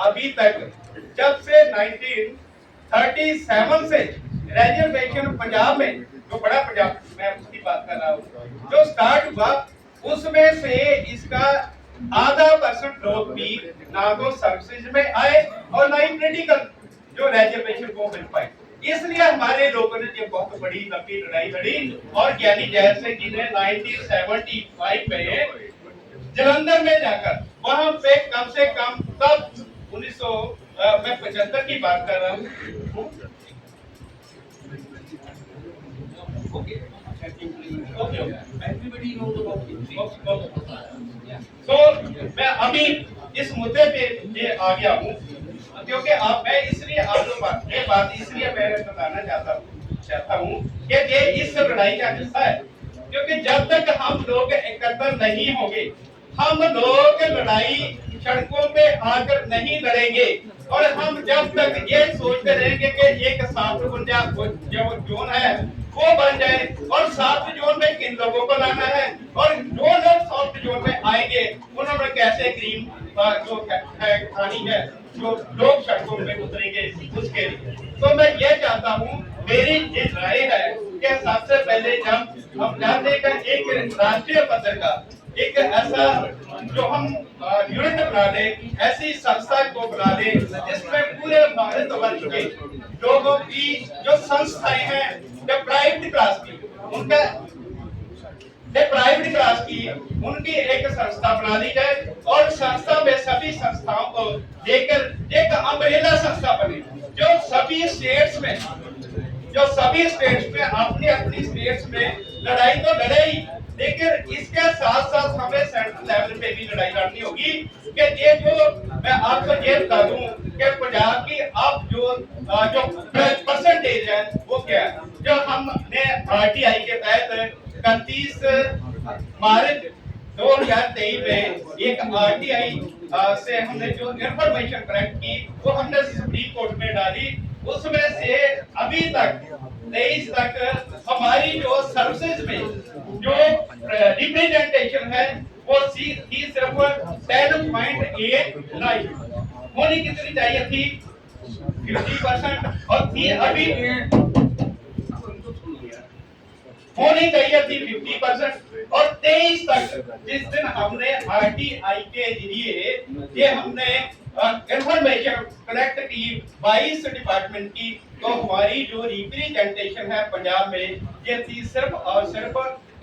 अभी तक जब से 1937 से रिजर्वेशन पंजाब में जो बड़ा पंजाब मैं उसकी बात कर रहा हूँ जो स्टार्ट हुआ उसमें से इसका आधा % लोग भी ना तो सर्विसेज में आए और ना ही क्रिटिकल जो रिजर्वेशन को मिल पाए। इसलिए हमारे लोगों ने ये बहुत बड़ी लंबी लड़ाई लड़ी और ज्ञानी जैन सिंह जी ने 1975 में जलंधर में जाकर वहां पे कम से कम तब 1975 की बात कर रहा हूँ। तो मैं अभी इस मुद्दे पे ये आ गया हूँ क्योंकि आप मैं इसलिए आप लोग ये बात इसलिए मैं बताना चाहता हूँ कि ये इस लड़ाई का हिस्सा है क्योंकि जब तक हम लोग एकत्र नहीं होंगे हम लोग लड़ाई सड़कों पे आकर नहीं लड़ेंगे और हम जब तक ये सोचते रहेंगे कि एक साफ जो जोन है वो बन जाए और साफ जोन में किन लोगों को लाना है और जो लोग सॉफ्ट जोन में आएंगे उन्होंने कैसे क्रीम जो खानी है जो लोग सड़कों में उतरेंगे उसके लिए। तो मैं ये चाहता हूँ मेरी ये राय है कि सबसे पहले जब हम चाहते हैं एक राष्ट्रीय पत्र का एक ऐसा जो हम यूनिट बना दे ऐसी संस्था को बना दे जिसमें पूरे भारतवर्ष के लोगों की जो संस्थाएं हैं जो प्राइवेट क्लास की उनकी एक संस्था बना दी जाए और संस्था में सभी संस्थाओं को लेकर एक अम्ब्रेला संस्था बने जो सभी स्टेट्स में अपनी अपनी स्टेट्स में लड़ाई तो लड़े ही लेकिन इसके साथ साथ हमें सेंट्रल लेवल पे भी लड़ाई लड़नी होगी कि ये जो मैं आपको ये बता दूं कि पंजाब की अब जो परसेंटेज है वो क्या है जो हमने आरटीआई के तहत 31 मार्च 2023 में एक आरटीआई से हमने जो इंफॉर्मेशन कलेक्ट की वो हमने सुप्रीम कोर्ट में डाली उसमें से अभी तक 23 तक हमारी जो सर्विसेज में जो रिप्रेजेंटेशन है वो सिर्फ 10.89 होनी कितनी चाहिए थी 50% और थी अभी होनी चाहिए थी 50% और 23 तक जिस दिन हमने आरटीआई के जरिए ये हमने इंफॉर्मेशन कलेक्ट की 22 डिपार्टमेंट की तो हमारी जो रिप्रेजेंटेशन है पंजाब में ये थी सिर्फ और सिर्फ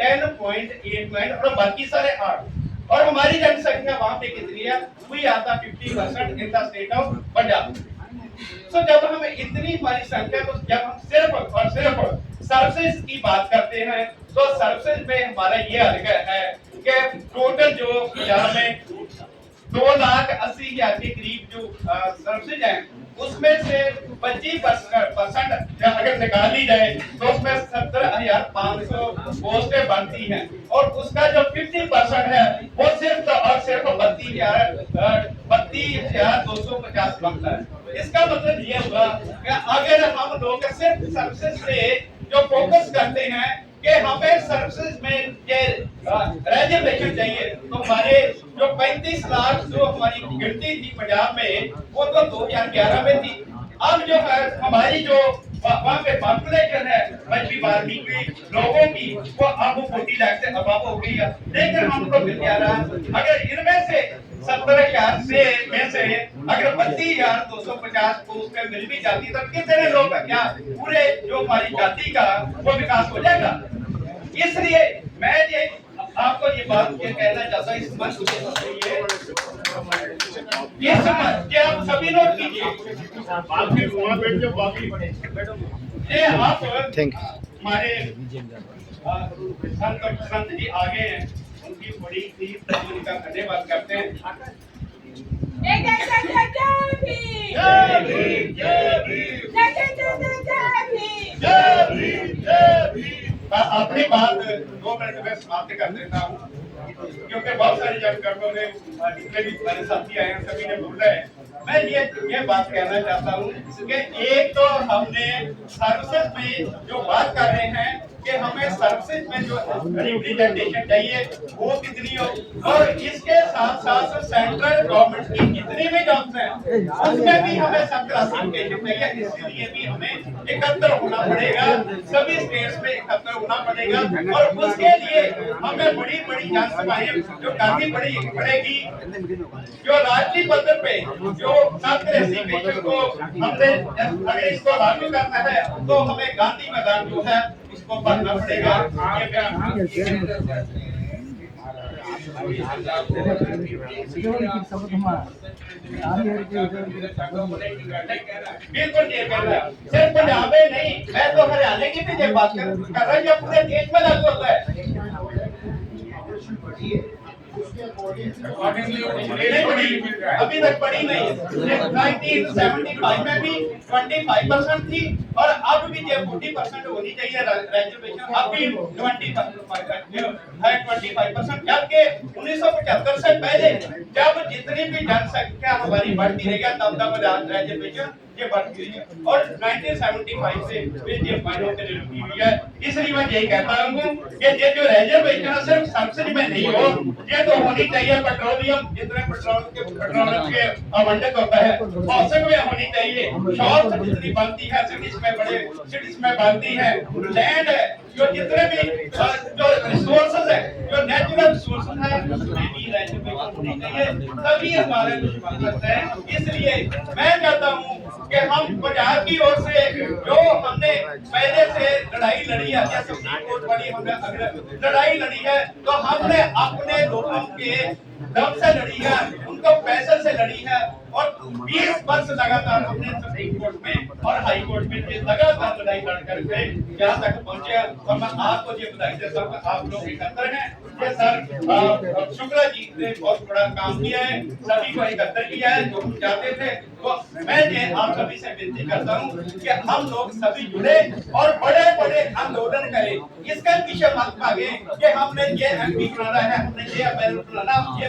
10.89 और बाकी सारे 8 और हमारी जनसंख्या वहां पे कितनी है वही आता 50% in the state of Punjab. तो जब हम इतनी हमारी संख्या तो जब हम सिर्फ और सिर्फ सर्विसेज की बात करते हैं तो सर्विसेज में हमारा ये अर्थ है कि टोटल जो पंजाब में 2,80,000 के करीब जो सर्विसेज हैं उसमें से 25% अगर निकाल ली जाए तो उसमें 17,500 पोस्टें बनती हैं और उसका जो 50% है वो सिर्फ और सिर्फ 32,250 बनता है। इसका मतलब ये हुआ कि अगर हम लोग सिर्फ सर्विसेज पे जो फोकस करते हैं कि हमें सर्विसेज में ये रिजर्वेशन चाहिए तो हमारे जो 35 लाख जो हमारी गिनती थी पंजाब में वो तो 2011 में थी। अब जो है हमारी जो वहाँ पे पॉपुलेशन है 12वीं की लोगों की वो अब 40 लाख से अब हो गई है लेकिन हमको मिल जा रहा अगर इनमें से 70,000 में से अगर 32,250 पोस्टें मिल भी जाती तो कितने लोग क्या पूरे जो हमारी जाति का वो विकास हो जाएगा। इसलिए मैं ये आपको ये बात ये कहना चाहता हूँ इस मंच ये आप सभी नोट कीजिए ये आप हमारे संत जी आगे हैं उनकी बड़ी उनका धन्यवाद करते हैं। अपनी बात 2 मिनट में समाप्त कर देता हूँ क्योंकि बहुत सारी जानकारों ने जितने भी हमारे साथी आए हैं सभी ने बोला है। मैं ये बात कहना चाहता हूँ कि एक तो हमने सर्विसेज में जो बात कर रहे हैं कि हमें सर्विसेज में जो रिप्रेजेंटेशन चाहिए वो कितनी हो, और इसके साथ साथ सेंट्रल गवर्नमेंट की जितनी भी जॉब्स हैं उसमें भी हमें सब क्लासिफिकेशन चाहिए। इसलिए भी हमें एकत्र होना पड़ेगा, सभी स्टेट्स में एकत्र होना पड़ेगा, और उसके लिए हमें बड़ी बड़ी जनसभाएं जो करनी पड़ेगी। जो राष्ट्रीय पद्धति पे जो क्लासिफिकेशन को हमने अगर इसको लागू करना है तो हमें गांधी मैदान जो है उसको भरना पड़ेगा। बिल्कुल ये कह रहा है, सिर्फ पंजाब में नहीं, मैं तो हरियाणा की भी बात कर रहा हूँ, ये पूरे देश में लागू होता है। अभी तक पड़ी नहीं। 1975 में भी 25% थी और अब भी 40% होनी चाहिए रिजर्वेशन, अब भी 25%, जबकि 1975 से पहले जब जितनी भी जनसंख्या हमारी बढ़ती रही है तब तक रिजर्वेशन ये बढ़ती है, और 1975 से ये बढ़ोतरी रुकी हुई है। इसलिए मैं यही कहता हूँ कि ये जो रिजर्वेशन सिर्फ सब्सिडी में नहीं हो, ये तो होनी चाहिए पेट्रोलियम, जितने पेट्रोलियम के आवंटन होता है औसत में होनी चाहिए। शॉप जितनी बनती है सिटीज में, बड़े सिटीज में बनती है, लैंड है, जो जितने भी जो रिसोर्सेज है, जो नेचुरल रिसोर्सेज है उसमें भी रिजर्वेशन होनी चाहिए, तभी हमारे दुश्मन है। इसलिए मैं चाहता हूँ कि हम पंजाब की ओर से जो हमने पहले से लड़ाई लड़ी है, या सुप्रीम कोर्ट वाली हमने अगर लड़ाई लड़ी है तो हमने अपने लोगों के दम से लड़ी है, उनको पैसे से लड़ी है, और 20 वर्ष लगातार हमने सुप्रीम कोर्ट में और हाई कोर्ट में लगातार लड़ाई लड़ करके यहाँ तक पहुंचे। और मैं आपको ये बधाई देता हूँ, आप लोग एकत्र हैं। ये सर शुक्ला जी ने बहुत बड़ा काम किया है, सभी को एकत्र किया है जो हम चाहते थे। तो मैं ये आप सभी से विनती करता हूँ कि हम लोग सभी जुड़े और बड़े बड़े आंदोलन करें। इसका पीछे मत भागे कि हमने ये एमपी बनाना है, हमने ये बनाना, ये